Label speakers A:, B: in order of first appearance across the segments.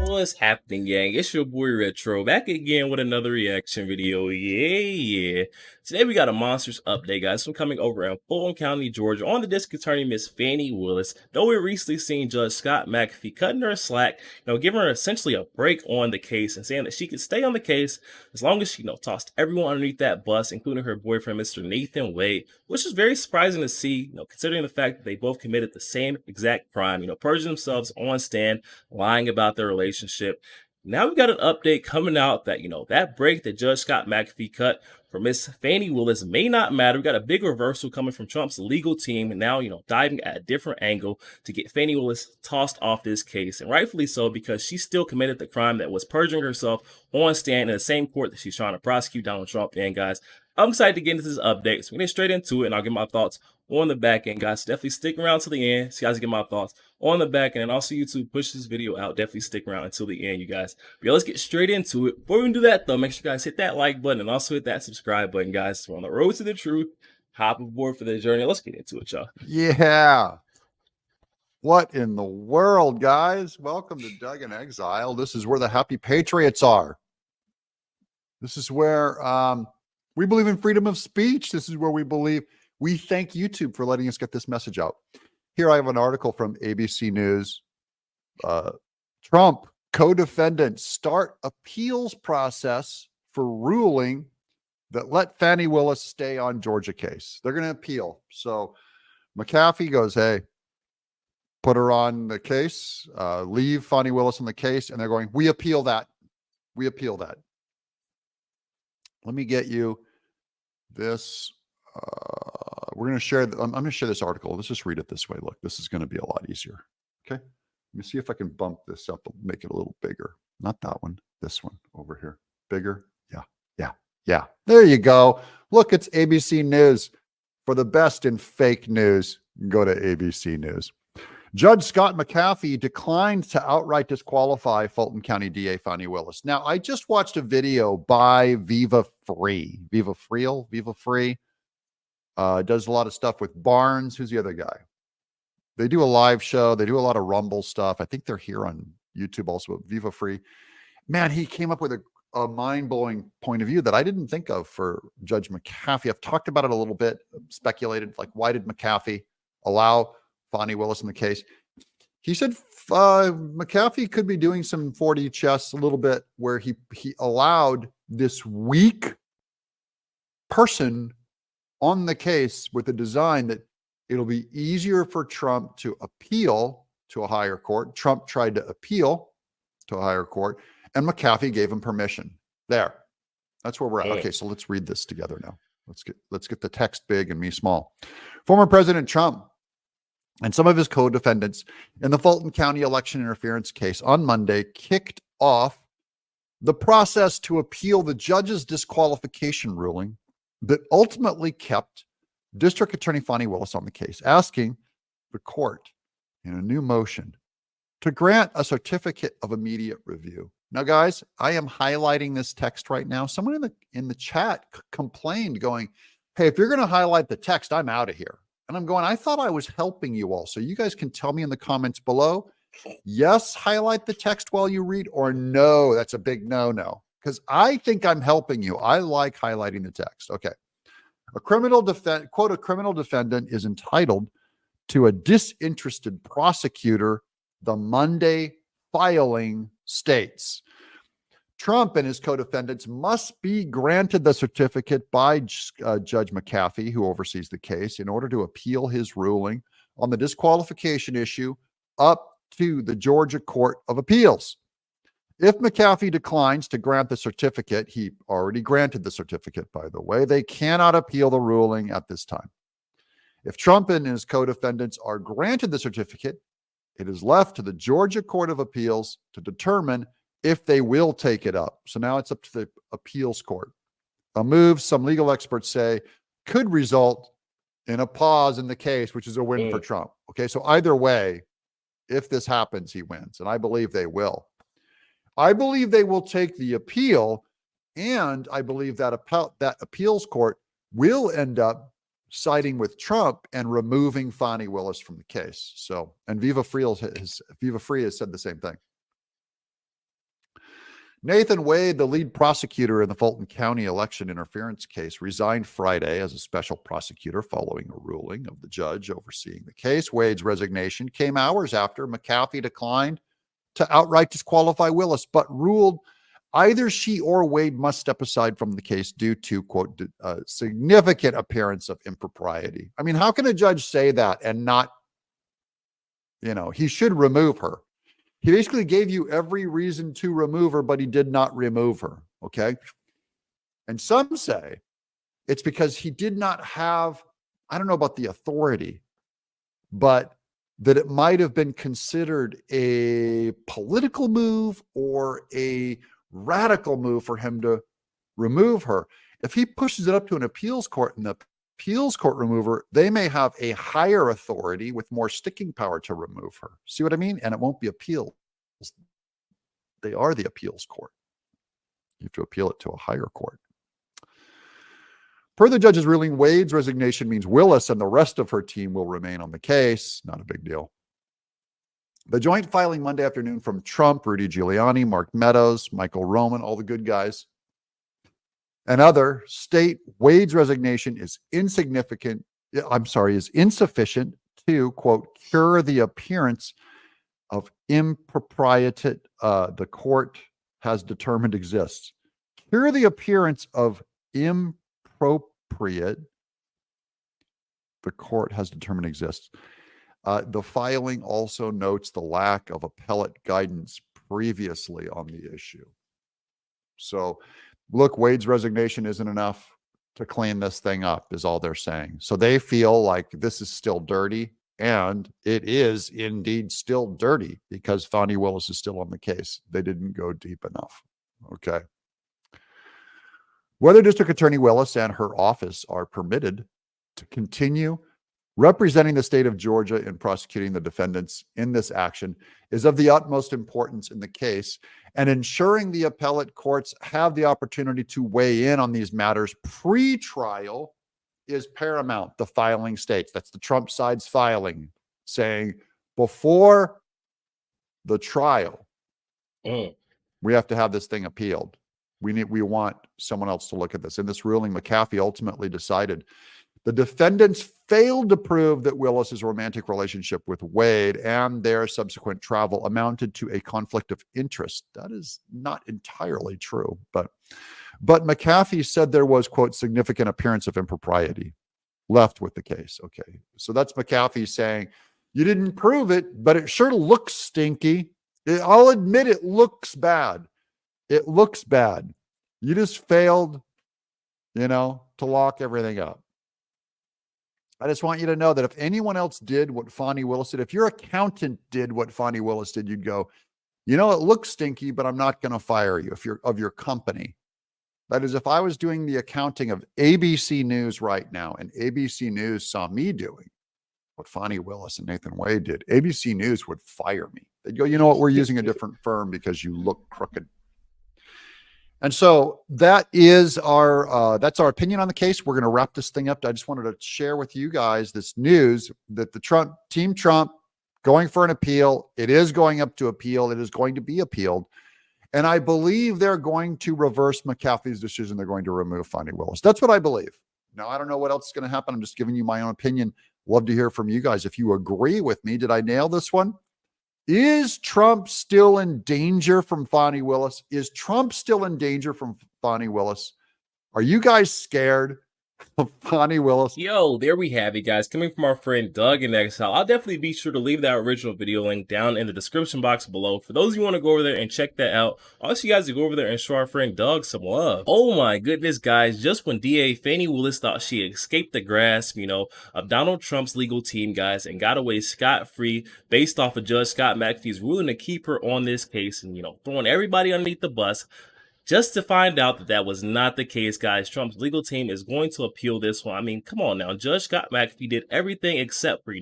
A: What's happening, gang? It's your boy Retro back again with another reaction video. Yeah. Today we got a monsters update, guys. From coming over in Fulton County, Georgia, on the district attorney Miss Fani Willis. Though we recently seen Judge Scott McAfee cutting her slack, giving her essentially a break on the case and saying that she could stay on the case as long as she, tossed everyone underneath that bus, including her boyfriend, Mr. Nathan Wade, which is very surprising to see, considering the fact that they both committed the same exact crime, purging themselves on stand, lying about their relationship. Now we got an update coming out that, that break that Judge Scott McAfee cut for Miss Fani Willis may not matter. We got a big reversal coming from Trump's legal team, and now, diving at a different angle to get Fani Willis tossed off this case, and rightfully so, because she still committed the crime that was perjuring herself on stand in the same court that she's trying to prosecute Donald Trump. And guys, I'm excited to get into this update, so we're going to get straight into it, and I'll get my thoughts on the back end, guys. Definitely stick around to the end so you guys get my thoughts on the back end, and also YouTube, push this video out. Definitely stick around until the end, you guys. But yeah, let's get straight into it. Before we can do that, though, make sure you guys hit that like button and also hit that subscribe button, guys. We're on the road to the truth. Hop aboard for the journey. Let's get into it, y'all.
B: Yeah. What in the world, guys? Welcome to Doug in Exile. This is where the happy patriots are. This is where we believe in freedom of speech. This is where we thank YouTube for letting us get this message out. Here I have an article from ABC News. Trump co-defendants start appeals process for ruling that let Fani Willis stay on Georgia case. They're going to appeal. So McAfee goes, hey, put her on the case, leave Fani Willis on the case. And they're going, we appeal that. We appeal that. Let me get you this. We're going to share. I'm going to share this article. Let's just read it this way. Look, this is going to be a lot easier. Okay. Let me see if I can bump this up and make it a little bigger. Not that one. This one over here. Bigger. Yeah. Yeah. Yeah. There you go. Look, it's ABC News. For the best in fake news, go to ABC News. Judge Scott McAfee declined to outright disqualify Fulton County DA Fani Willis. Now, I just watched a video by Viva Free. Does a lot of stuff with Barnes. Who's the other guy? They do a live show. They do a lot of Rumble stuff. I think they're here on YouTube also. Viva Free. Man, he came up with a mind-blowing point of view that I didn't think of for Judge McAfee. I've talked about it a little bit, speculated, like, why did McAfee allow Fani Willis in the case? He said McAfee could be doing some 4D chess a little bit, where he allowed this weak person on the case with a design that it'll be easier for Trump to appeal to a higher court. Trump tried to appeal to a higher court, and McAfee gave him permission. There. That's where we're at. Okay, so let's read this together now. Let's get the text big and me small. Former President Trump and some of his co-defendants in the Fulton County election interference case on Monday kicked off the process to appeal the judge's disqualification ruling that ultimately kept District Attorney Fani Willis on the case, asking the court in a new motion to grant a certificate of immediate review. Now, guys, I am highlighting this text right now. Someone in the chat complained, going, hey, if you're going to highlight the text, I'm out of here. And I'm going, I thought I was helping you all. So you guys can tell me in the comments below, yes, highlight the text while you read, or no, that's a big no-no. Because I think I'm helping you. I like highlighting the text. Okay. A criminal defendant is entitled to a disinterested prosecutor, the Monday filing states. Trump and his co-defendants must be granted the certificate by Judge McAfee, who oversees the case, in order to appeal his ruling on the disqualification issue up to the Georgia Court of Appeals. If McAfee declines to grant the certificate, he already granted the certificate, by the way, they cannot appeal the ruling at this time. If Trump and his co-defendants are granted the certificate, it is left to the Georgia Court of Appeals to determine if they will take it up. So now it's up to the appeals court. A move, some legal experts say, could result in a pause in the case, which is a win for Trump. Okay, so either way, if this happens, he wins, and I believe they will. I believe they will take the appeal, and I believe that appeals court will end up siding with Trump and removing Fani Willis from the case. So, and Viva Free has said the same thing. Nathan Wade, the lead prosecutor in the Fulton County election interference case, resigned Friday as a special prosecutor following a ruling of the judge overseeing the case. Wade's resignation came hours after McAfee declined to outright disqualify Willis, but ruled either she or Wade must step aside from the case due to, quote, significant appearance of impropriety. I mean, how can a judge say that and not, he should remove her. He basically gave you every reason to remove her, but he did not remove her. Okay. And some say it's because he did not have, I don't know about the authority, but that it might have been considered a political move or a radical move for him to remove her. If he pushes it up to an appeals court and the appeals court remove her, they may have a higher authority with more sticking power to remove her. See what I mean? And it won't be appealed. They are the appeals court. You have to appeal it to a higher court. Per the judge's ruling, Wade's resignation means Willis and the rest of her team will remain on the case. Not a big deal. The joint filing Monday afternoon from Trump, Rudy Giuliani, Mark Meadows, Michael Roman, all the good guys, and other state Wade's resignation is insufficient to, quote, cure the appearance of impropriety the court has determined exists. Cure the appearance of impropriate the court has determined exists. The filing also notes the lack of appellate guidance previously on the issue. So, look, Wade's resignation isn't enough to clean this thing up, is all they're saying. So they feel like this is still dirty, and it is indeed still dirty because Fani Willis is still on the case. They didn't go deep enough. Okay. Whether District Attorney Willis and her office are permitted to continue representing the state of Georgia in prosecuting the defendants in this action is of the utmost importance in the case, and ensuring the appellate courts have the opportunity to weigh in on these matters pre-trial is paramount, the filing states. That's the Trump side's filing, saying before the trial, we have to have this thing appealed. We want someone else to look at this. In this ruling, McAfee ultimately decided the defendants failed to prove that Willis's romantic relationship with Wade and their subsequent travel amounted to a conflict of interest. That is not entirely true, but McAfee said there was, quote, significant appearance of impropriety left with the case. Okay, so that's McAfee saying you didn't prove it, but it sure looks stinky. I'll admit it looks bad. It looks bad. You just failed, to lock everything up. I just want you to know that if anyone else did what Fani Willis did, if your accountant did what Fani Willis did, you'd go, it looks stinky, but I'm not going to fire you if you're of your company. That is, if I was doing the accounting of ABC News right now and ABC News saw me doing what Fani Willis and Nathan Wade did, ABC News would fire me. They'd go, you know what, we're using a different firm because you look crooked. And so that's our opinion on the case. We're going to wrap this thing up. I just wanted to share with you guys this news that the Team Trump going for an appeal. It is going up to appeal. It is going to be appealed. And I believe they're going to reverse McAfee's decision. They're going to remove Fani Willis. That's what I believe. Now, I don't know what else is going to happen. I'm just giving you my own opinion. Love to hear from you guys. If you agree with me, did I nail this one? Is Trump still in danger from Fani Willis? Is Trump still in danger from Fani Willis? Are you guys scared of Fani Willis?
A: Yo, there we have it, guys. Coming from our friend Doug in Exile. I'll definitely be sure to leave that original video link down in the description box below. For those of you who want to go over there and check that out, I ask you guys to go over there and show our friend Doug some love. Oh my goodness, guys. Just when DA Fani Willis thought she escaped the grasp, of Donald Trump's legal team, guys, and got away scot-free based off of Judge Scott McAfee's ruling to keep her on this case and, throwing everybody underneath the bus, just to find out that that was not the case, guys. Trump's legal team is going to appeal this one. I mean, come on now. Judge Scott McAfee did everything except for,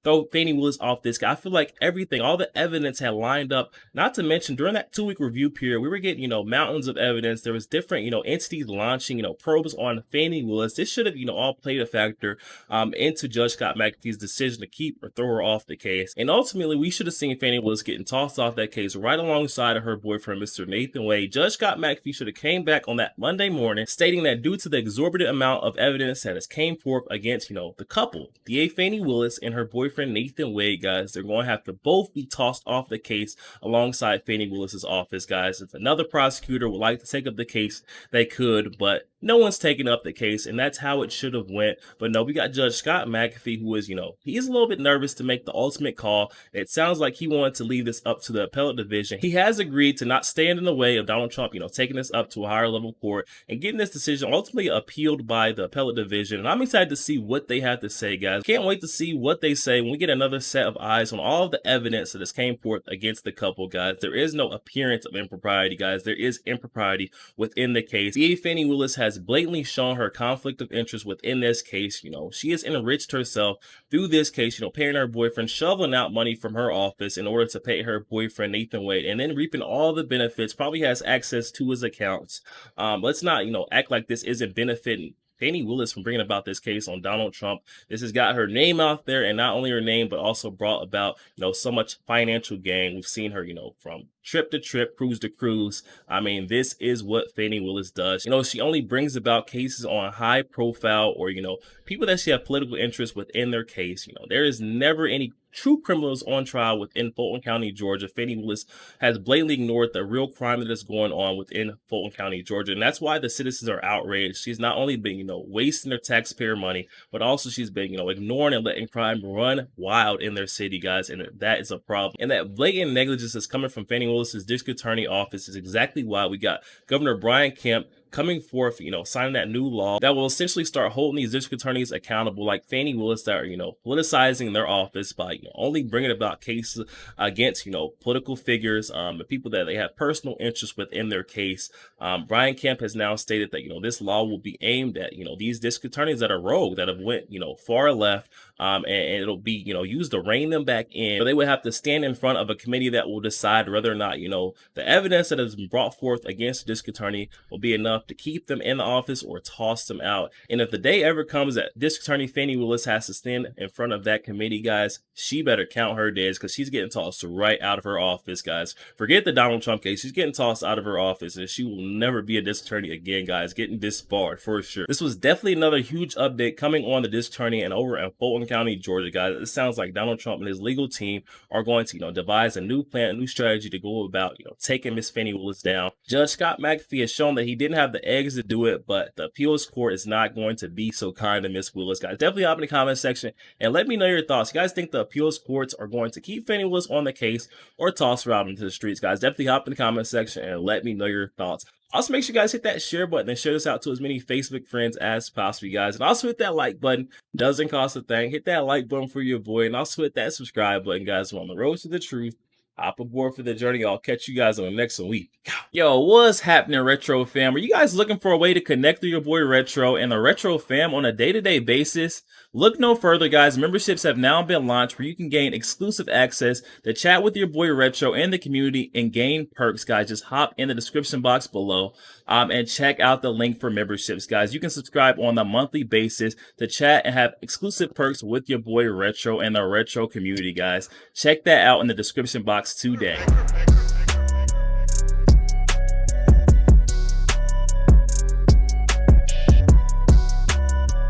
A: throw Fani Willis off this guy. I feel like everything, all the evidence had lined up. Not to mention, during that 2-week review period, we were getting, mountains of evidence. There was different, entities launching, probes on Fani Willis. This should have, all played a factor into Judge Scott McAfee's decision to keep or throw her off the case. And ultimately, we should have seen Fani Willis getting tossed off that case right alongside of her boyfriend, Mr. Nathan Wade. Judge Scott McAfee should have came back on that Monday morning stating that due to the exorbitant amount of evidence that has came forth against, the couple, DA Fani Willis and her boyfriend Nathan Wade, guys, they're going to have to both be tossed off the case alongside Fani Willis's office, guys. If another prosecutor would like to take up the case, they could, but no one's taking up the case, and that's how it should have went. But no, we got Judge Scott McAfee, who is, he's a little bit nervous to make the ultimate call. It sounds like he wanted to leave this up to the appellate division. He has agreed to not stand in the way of Donald Trump, taking this up to a higher level court and getting this decision ultimately appealed by the appellate division. And I'm excited to see what they have to say, guys. Can't wait to see what they say when we get another set of eyes on all of the evidence that has came forth against the couple, guys. There is no appearance of impropriety, guys. There is impropriety within the case. DA Fani Willis has blatantly shown her conflict of interest within this case. She has enriched herself through this case, paying her boyfriend, shoveling out money from her office in order to pay her boyfriend Nathan Wade, and then reaping all the benefits, probably has access to his accounts. Let's not, act like this isn't benefiting Fani Willis from bringing about this case on Donald Trump. This has got her name out there, and not only her name, but also brought about, so much financial gain. We've seen her, from trip to trip, cruise to cruise. I mean, this is what Fani Willis does. She only brings about cases on high profile or, people that she have political interest within their case. There is never any true criminals on trial within Fulton County, Georgia. Fani Willis has blatantly ignored the real crime that is going on within Fulton County, Georgia. And that's why the citizens are outraged. She's not only been, wasting their taxpayer money, but also she's been, ignoring and letting crime run wild in their city, guys. And that is a problem. And that blatant negligence that's coming from Fani Willis's district attorney office is exactly why we got Governor Brian Kemp coming forth, signing that new law that will essentially start holding these district attorneys accountable, like Fani Willis, that are, politicizing their office by, only bringing about cases against, political figures, the people that they have personal interest within their case. Brian Kemp has now stated that, this law will be aimed at, these district attorneys that are rogue, that have went, far left, and it'll be, used to rein them back in. But they would have to stand in front of a committee that will decide whether or not, the evidence that has been brought forth against the district attorney will be enough to keep them in the office or toss them out. And if the day ever comes that district attorney Fani Willis has to stand in front of that committee, guys, she better count her days, because she's getting tossed right out of her office, guys. Forget the Donald Trump case. She's getting tossed out of her office, and she will never be a district attorney again, guys. Getting disbarred for sure. This was definitely another huge update coming on the district attorney and over in Fulton County, Georgia, guys. It sounds like Donald Trump and his legal team are going to, devise a new plan, a new strategy to go about, taking Miss Fani Willis down. Judge Scott McAfee has shown that he didn't have the eggs to do it, but the appeals court is not going to be so kind to Miss Willis, guys. Definitely hop in the comment section and let me know your thoughts. You guys think the appeals courts are going to keep Fani Willis on the case or toss her out into the streets, guys? Definitely hop in the comment section and let me know your thoughts. Also, make sure you guys hit that share button and share this out to as many Facebook friends as possible, guys. And also hit that like button. Doesn't cost a thing. Hit that like button for your boy. And also hit that subscribe button, guys. We're on the road to the truth. Hop aboard for the journey. I'll catch you guys on the next week. Yo, what's happening, Retro fam? Are you guys looking for a way to connect with your boy Retro and the Retro fam on a day-to-day basis? Look no further, guys. Memberships have now been launched where you can gain exclusive access to chat with your boy Retro and the community and gain perks, guys. Just hop in the description box below and check out the link for memberships, guys. You can subscribe on a monthly basis to chat and have exclusive perks with your boy Retro and the Retro community, guys. Check that out in the description box today.